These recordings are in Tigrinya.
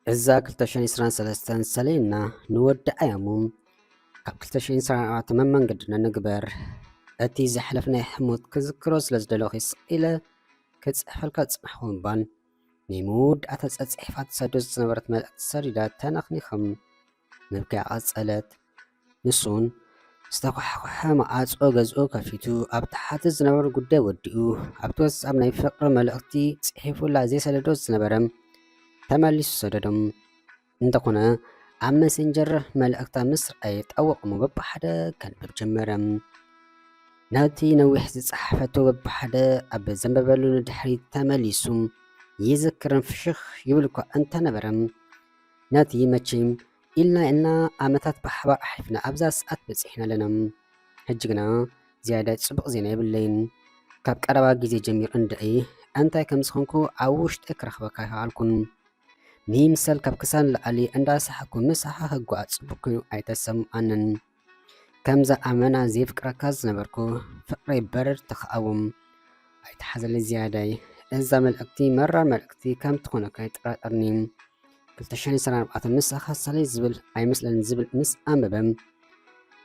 እዛ 2023 ሰሌና ንወዲ ኣያሙም ካብ 2024 መመንገድና ንግበር እቲ ዘሕለፍናይ ሕሞት ክዝክሮ ስለ ዝደለኹ ስኢለ ክፅሕፈልካ ዝፅናሕኹ እምባን ንመወዳእታ ፀፂሕፋ ትሰዶ ዝነበረት መልእክቲ ሰሪዳ ተነኽኒኸም ምብኪያ ቀፀለት። ንሱን ዝተኳሕኮሐ ማዓፆ ገዝኡ ከፊቱ ኣብ ታሕቲ ዝነበረ ጉዳይ ወዲኡ ኣብቲ ወፃብ ናይ ፍቅሪ መልእክቲ ፅሒፉላ ዘይሰደዶ ዝነበረ ተመሊሱ ሰደዶም እንተኾነ ኣብ መሴንጀር መልእክታ ምስ ረአየ ጣወቕሞ በብሓደ ከንብብ ጀመረ። ናብቲ ነዊሕ ዝፀሓፈቶ በብሓደ ኣብ ዘንበበሉ ንድሕሪት ተመሊሱ ይዝክርን ፍሽኽ ይብል እኳ እንተነበረ ነቲ መቼም ኢልና ዓመታት ብሓባር ኣሕሊፍና ኣብዛ ሰዓት በፂሕና ኣለና። ሕጂ ግና ዝያዳ ፅቡቕ ዜና የብለይን። ካብ ቀረባ ግዜ ጀሚሩ እንደኢ እንታይ ከም ዝኾንኩ ኣብ ውሽጢ ክረኽበካ ይኸኣልኩን ሚምሰል ካብ ክሳን ላዕሊ እንዳሰሓኩ ምሳሓ ህጓዕ ፅቡቅ ኮይኑ ኣይተሰምዓንን። ከምዛ ኣመና ዘይፍቅረካ ዝነበርኩ ፍቅረይ በረድ ተኸኣዎም ኣይተሓዘለ ዝያዳይ። እዛ መልእክቲ መራር መልእክቲ ከም ትኾነካ ይጠራጠርኒ። 2024 ምሳኻ ሳለይ ዝብል ኣይመስለን ዝብል ምስ ኣንበበም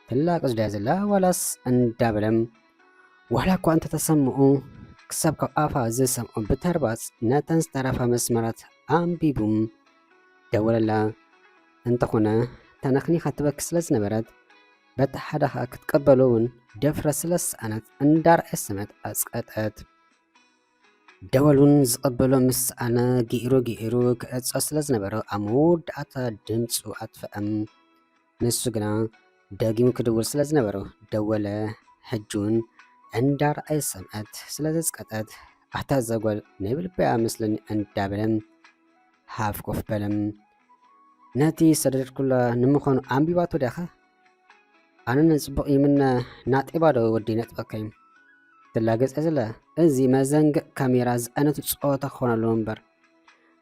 ትላቅ ዝዳያ ዘላ ዋላስ እንዳበለም ዋላ እኳ እንተተሰምዑ ክሳብ ካብ ኣፋ ዝሰምዑ ብተርባፅ ነተን ዝተረፋ መስመራት ኣንቢቡም ደወለላ። እንተኾነ ተነኽኒኻ ትበኪ ስለ ዝነበረት በቲ ሓደኻ ክትቀበሎ እውን ደፍረ ስለ ዝሰኣነት እንዳርአየ ሰመት ኣፅቀጠት። ደወሉን ዝቐበሎ ምስ ሰኣነ ገይሩ ክዕፆ ስለ ዝነበረ ኣብ መወዳእታ ድምፁ ኣጥፍአም። ንሱ ግና ደጊሙ ክድውል ስለ ዝነበረ ደወለ። ሕጂ እውን እንዳርአየ ሰምዐት ስለ ዘፅቀጠት ኣታ ዘጓል ናይ ብልበያ መስለኒ እንዳበለም ሃፍ ኮፍ በለም። ነቲ ሰደድኩላ ንምዃኑ ኣንቢባቶ ዲኻ? ኣነ ንፅቡቕ ይምነ ናጤባዶ ወዲ ነጥበከይ ትላገፀ ዘለ እዚ መዘንግእ ካሜራ ዝኣነቱ ፀወታ ክኾን ኣለዎ እምበር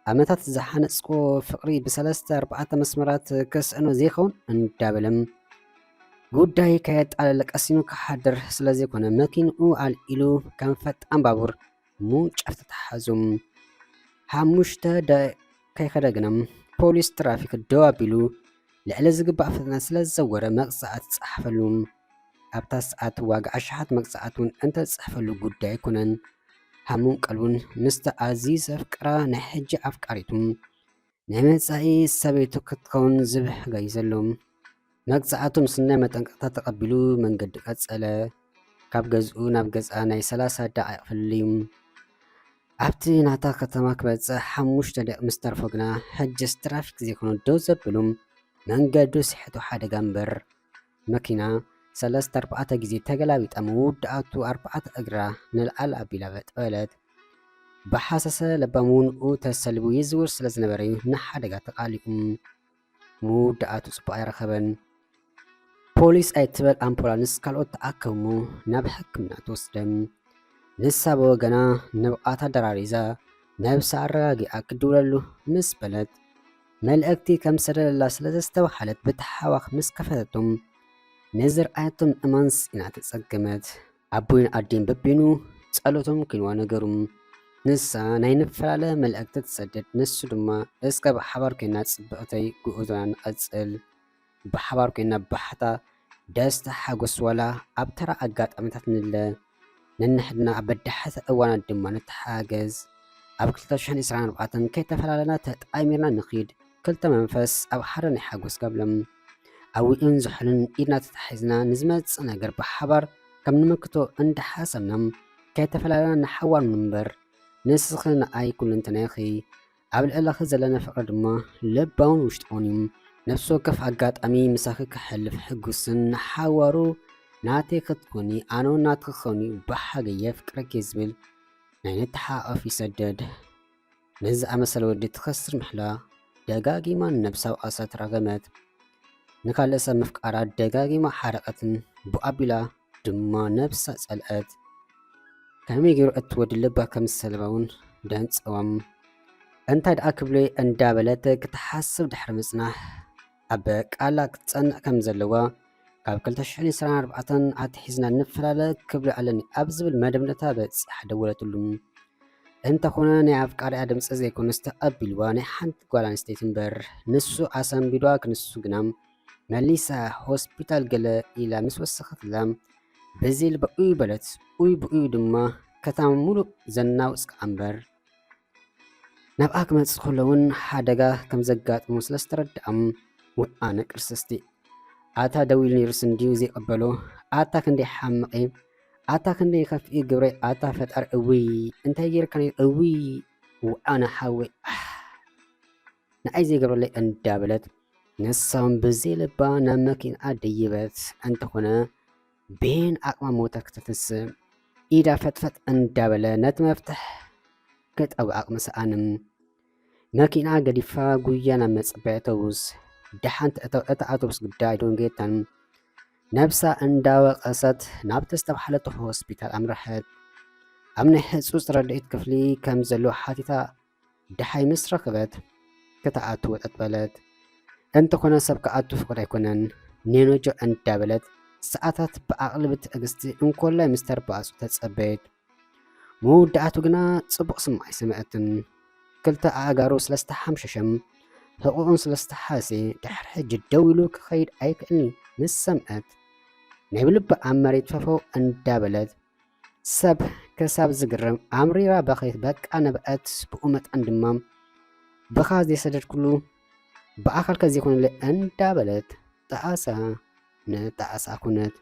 ዓመታት ዝሓነፅኮ ፍቅሪ ብ3-4 መስመራት ክስዕኖ ዘይኸውን እንዳበለም ጉዳይ ከየጣለለ ቀሲኑ ክሓድር ስለ ዘይኮነ መኪንኡ ኣልኢሉ ከም ፈጣን ባቡር ሙንጨፍ ተተሓዙም። 5 ከይኸደግነም ፖሊስ ትራፊክ ደው ኣቢሉ ልዕሊ ዝግባእ ፍጥነት ስለ ዝዘወረ መቕፃዕቲ ፀሓፈሉ። ኣብታ ሰዓት ዋጋ ኣሽሓት መቕፃዕቲ እውን እንተዝፅሕፈሉ ጉዳይ ኣይኮነን። ሃሙን ቀልቡን ምስተ ኣዝዩ ዘፍቅራ ናይ ሕጂ ኣፍቃሪቱ ናይ መፃኢ ሰበይቱ ክትከውን ዝብሕጋ እዩ ዘሎ። መቕፃዕቱ ምስናይ መጠንቀቕታ ተቐቢሉ መንገዲ ቀፀለ። ካብ ገዝኡ ናብ ገዛ ናይ 30 ደቂቕ ፍልዩ ኣብቲ ናታ ከተማ ክበፅሕ 5 ደቂቕ ምስ ተርፎ ግና ሕጅስ ትራፊክ ዘይኮነ ደው ዘብሉ መንገዱ ስሕቱ ሓደጋ እምበር መኪና 3-4 ግዜ ተገላቢጣ መወዳእቱ 4 እግራ ንላዕሊ ኣቢላ ጠበለት። ብሓሰሰ ለባሙንኡ ተሰሊቡ ይዝውር ስለ ዝነበረ ንሓደጋ ተቃሊኡ መወዳእቱ ፅቡቅ ኣይረኸበን። ፖሊስ ኣይትበል ኣምቡላንስ ካልኦት ተኣከቡ ናብ ሕክምና ተወስደም። ንሳ ብወገና ንብቃታ ደራሪዛ ነብሳ ኣረጋጊኣ ክድውለሉ ምስ በለት መልእክቲ ከም ሰደለላ ስለ ዘስተባሓለት ብተሓዋኽ ምስ ከፈተቶም ንዝርኣየቶም እማንስ ኢና ተፀገመት። ኣቦይን ኣዴን በቢኑ ጸሎቶም ክንዋ ነገሩ። ንሳ ናይ ንፈላለ መልእክቲ ትሰደድ፣ ንሱ ድማ እስከ ብሓባር ኮይና ፅብቕተይ ጉዕዞና ንቐፅል ብሓባር ኮይና ባሕታ ደስታ ሓጎስ ዋላ ኣብ ተራ ኣጋጣሚታት ንለ ነንሕድና ኣብ በዳሕቲ እዋናት ድማ ንተሓገዝ። ኣብ 2024 ከይተፈላለና ተጣሚርና ንኺድ ክልተ መንፈስ ኣብ ሓደ ናይ ሓጎስ ጋብለም ኣዊእን ዝሕልን ኢድና ተታሒዝና ንዝመፅእ ነገር ብሓባር ከም ንምክቶ እንዳሓሰብና ከይተፈላለና ንሓዋር ምንበር ንስኺ ንኣይ ኩልንትናይኺ ኣብ ልዕለኺ ዘለና ፍቅሪ ድማ ልባውን ውሽጣውን እዩ። ነፍሲ ወከፍ ኣጋጣሚ ምሳኺ ክሕልፍ ሕጉስን ንሓዋሩ ናተይ ክትኮኒ ኣነ ናትኺ ክኾኒ ብሓገየ ፍቅረኪ ዝብል ናይ ንተሓቐፍ ይሰደድ። ንዝኣመሰለ ወዲ ትኸስር ምሕላ ደጋጊማ ነብሳዊ ቃሰት ረገመት። ንካልእ ሰብ ምፍቃራ ደጋጊማ ሓረቐትን ብኣቢላ ድማ ነብሳ ፀልአት። ከመይ ገይሩ እትወዲ ልባ ከም ዝሰለባውን ደንፀዋም። እንታይ ደኣ ክብለይ እንዳበለት ክትሓስብ ድሕሪ ምፅናሕ ኣብ ቃላ ክትፀንዕ ከም ዘለዋ ካብ 2024 ኣትሒዝና ንፈላለ ክብሎ ኣለኒ ኣብ ዝብል መደምደታ በፂሓ ደወለትሉ። እንተኾነ ናይ ኣፍቃሪኣ ድምፂ ዘይኮነ ዝተቐቢልዋ ናይ ሓንቲ ጓል ኣንስተይቲ እምበር ንሱ ኣሰንቢዷ ክንሱ ግና መሊሳ ሆስፒታል ገለ ኢላ ምስ ወሰኸትላ በዚ ኢል ብኡይ በለት። ኡይ ብኡይ ድማ ከተማ ሙሉእ ዘናውፅቃ እምበር ናብኣ ክመፅእ ከሎ እውን ሓደጋ ከም ዘጋጥሙ ስለ ዝተረድኦም ውኣነ ቅርስስቲ ኣታ ደው ኢሉ ነይሩስ እንድዩ ዘይቀበሎ ኣታ ክንደይ ሓምቂ ኣታ ክንደይ ከፍኢ ግብረይ ኣታ ፈጣሪ እውይ እንታይ ጌርካ እውይ ውኣነ ሓወይ ንኣይ ዘይገብረለይ እንዳበለት ንሳውን ብዘይ ልባ ናብ መኪንኣ ደይበት። እንተኾነ ቤን ኣቅማ ሞተር ክትትስብ ኢዳ ፈጥፈጥ እንዳበለ ነቲ መፍትሕ ክጠውቅ ኣቅሚ ሰኣንም መኪና ገዲፋ ጉያ ናብ መፅበያ ኣውቶቡስ ድሓንቲ እታ ኣውቶቡስ ጉዳይ ዶን ጌታን ነብሳ እንዳወቀሰት ናብቲ ዝተባሃለቶ ሆስፒታል ኣምርሐት። ኣብ ናይ ህፁፅ ረድኢት ክፍሊ ከም ዘሎ ሓቲታ ድሓይ ምስ ረኸበት ክትኣቱ ወጠት በለት። እንተኾነ ሰብ ክኣቱ ፍቅድ ኣይኮነን ኔኖጆ እንዳበለት ሰዓታት ብዓቕሊ ብትዕግስቲ እንኮላይ ምስ ተርባኣፁ ተፀበየት። መወዳእቱ ግና ፅቡቅ ስምዒ ሰምዐትን ክልተ ኣእጋሩ ስለዝተሓምሸሸም ሕቁኡን ስለዝተሓሰ ድሕሪ ሕጂ ደው ኢሉ ክኸይድ ኣይክእልኒ ምስ ሰምዐት ናይ ብልቢ ኣብ መሬት ፈፈው እንዳበለት ሰብ ክሳብ ዝግርም ኣምሪራ በኸይት በቃ ነበአት። ብኡ መጠን ድማ ብኻ ዘይሰደድ ኩሉ ብኣኻልካ ዘይኮነለ እንዳበለት ጠኣሳ ነጠኣሳ ኩነት